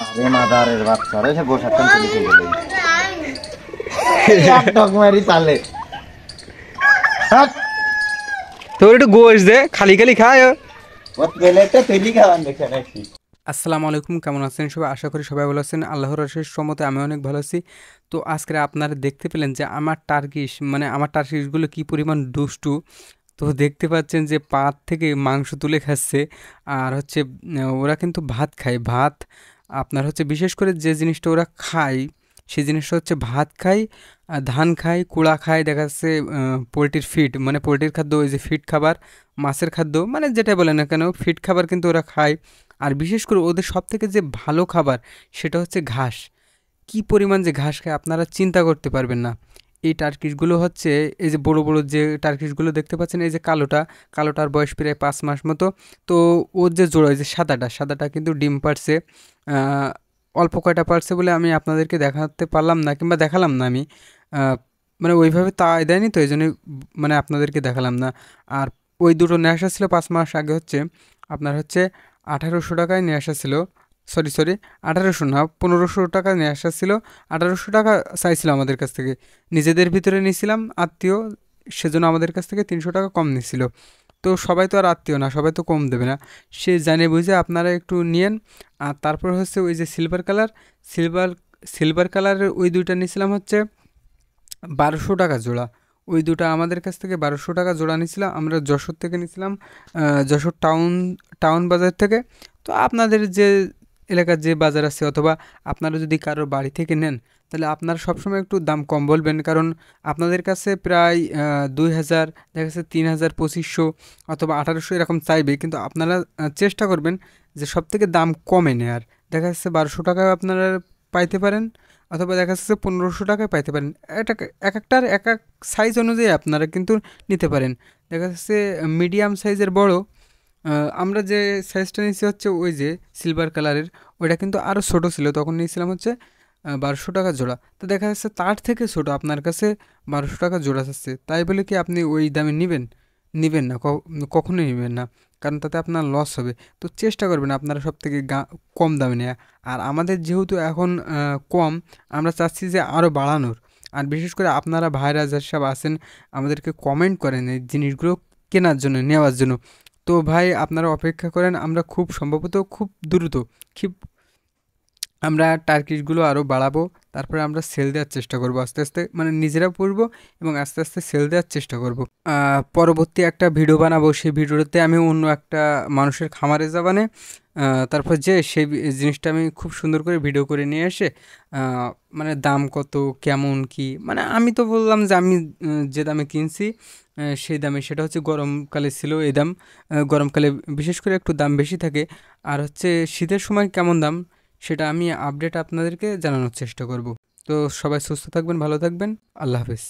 আরে মাদারের বাচ্চা রে, সে বসে থাকতেন চলে গেল এক টক মারি তালে। তোর একটু গোশ দে, খালি খালি খায়। ওত গেলে তো তৈরি খাওয়ান দেখে নাকি। আসসালামু আলাইকুম, কেমন আছেন সবাই? আশা করি সবাই ভালো আছেন। আল্লাহর অশেষ রহমতে আমি অনেক ভালো আছি। তো আজকে আপনারা দেখতে পেলেন যে আমার টার্কিশগুলো কি পরিমাণ দুষ্টু। তো দেখতে পাচ্ছেন যে পাত থেকে মাংস তুলে খাচ্ছে। আর হচ্ছে ওরা কিন্তু ভাত খায়। ভাত আপনার হচ্ছে বিশেষ করে যে জিনিসটা ওরা খায় সেই জিনিসটা হচ্ছে ভাত খায়, ধান খায়, কুড়া খায়, দেখা যাচ্ছে পোলট্রির ফিড মানে পোলট্রির খাদ্য, ওই যে ফিড খাবার, মাছের খাদ্য মানে যেটা বলে না কেন ফিড খাবার কিন্তু ওরা খায়। আর বিশেষ করে ওদের সবথেকে যে ভালো খাবার সেটা হচ্ছে ঘাস। কি পরিমাণ যে ঘাস খায় আপনারা চিন্তা করতে পারবেন না। এই টার্কিশগুলো হচ্ছে, এই যে বড় বড় যে টার্কিশগুলো দেখতে পাচ্ছেন, এই যে কালোটার বয়স প্রায় 5 মাস মতো। তো ওর যে জোড়া, এই যে সাদাটা কিন্তু ডিম পারছে। অল্প কয়টা পারছে বলে আমি আপনাদেরকে দেখাতে পারলাম না, কিংবা দেখালাম না আমি। আহ, মানে ওইভাবে তা দেয়নি, তো এই জন্যই মানে আপনাদেরকে দেখালাম না। আর ওই দুটো নিয়ে আসা ছিল 5 মাস আগে, হচ্ছে আপনার হচ্ছে 1800 টাকায় নিয়ে আসা ছিল। সরি, 1800 না, 1500 টাকা নিয়ে আসা ছিল। 1800 টাকা চাইছিল আমাদের কাছ থেকে। নিজেদের ভিতরে নিয়েছিলাম আত্মীয়, সেজন্য আমাদের কাছ থেকে 300 টাকা কম নিয়েছিল। তো সবাই তো আর আত্মীয় না, সবাই তো কম দেবে না। সে জানে বুঝে আপনারা একটু নিয়েন। আর তারপর হচ্ছে ওই যে সিলভার সিলভার কালারের ওই দুইটা নিয়েছিলাম হচ্ছে 1200 টাকা জোড়া। ওই দুটো আমাদের কাছ থেকে 1200 টাকা জোড়া নিয়েছিলাম, আমরা যশোর থেকে নিয়েছিলাম, যশোর টাউন বাজার থেকে। তো আপনাদের যে এলাকার যে বাজার আছে, অথবা আপনারা যদি কারোর বাড়ি থেকে নেন, তাহলে আপনারা সবসময় একটু দাম কম বলবেন, কারণ আপনাদের কাছে প্রায় 2000, দেখা যাচ্ছে 3000, 2500 অথবা 1800 এরকম চাইবে, কিন্তু আপনারা চেষ্টা করবেন যে সব থেকে দাম কমে নেয়ার। দেখা যাচ্ছে 1200 টাকায় আপনারা পাইতে পারেন, অথবা দেখা যাচ্ছে 1500 টাকায় পাইতে পারেন। এটা এক একটার এক এক সাইজ অনুযায়ী আপনারা কিন্তু নিতে পারেন। দেখা যাচ্ছে মিডিয়াম সাইজের বড়, আমরা যে সাইজটা নিয়েছি হচ্ছে ওই যে সিলভার কালারের, ওইটা কিন্তু আরও ছোটো ছিল, তখন নিয়েছিলাম হচ্ছে 1200 টাকা জোড়া। তো দেখা যাচ্ছে তার থেকে ছোটো আপনার কাছে 1200 টাকা জোড়া যাচ্ছে, তাই বলে কি আপনি ওই দামে নেবেন না, কখনোই নেবেন না, কারণ তাতে আপনার লস হবে। তো চেষ্টা করবেন আপনারা সব থেকে কম দামে নেওয়া। আর আমাদের যেহেতু এখন কম, আমরা চাচ্ছি যে আরও বাড়ানোর। আর বিশেষ করে আপনারা ভাইরা যেসব আছেন আমাদেরকে কমেন্ট করেন এই জিনিসগুলো কেনার জন্য, নেওয়ার জন্য। তো ভাই আপনারা অপেক্ষা করেন, আমরা খুব সম্ভবত খুব দ্রুত খুব আমরা টার্কিশগুলো আরও বাড়াবো। তারপরে আমরা সেল দেওয়ার চেষ্টা করব আস্তে আস্তে, মানে নিজেরা পড়বো এবং আস্তে আস্তে সেল দেওয়ার চেষ্টা করব। পরবর্তী একটা ভিডিও বানাবো, সেই ভিডিওতে আমি অন্য একটা মানুষের খামারে যাবানে, তারপর যে সেই জিনিসটা আমি খুব সুন্দর করে ভিডিও করে নিয়ে এসে মানে দাম কত, কেমন কি, মানে আমি তো বললাম যে আমি যে দামে কিনছি সেই দামে, সেটা হচ্ছে গরমকালে ছিল এই দাম। গরমকালে বিশেষ করে একটু দাম বেশি থাকে। আর হচ্ছে শীতের সময় কেমন দাম সেটা আমি আপডেট আপনাদেরকে জানানোর চেষ্টা করব। তো সবাই সুস্থ থাকবেন, ভালো থাকবেন, আল্লাহ হাফেজ।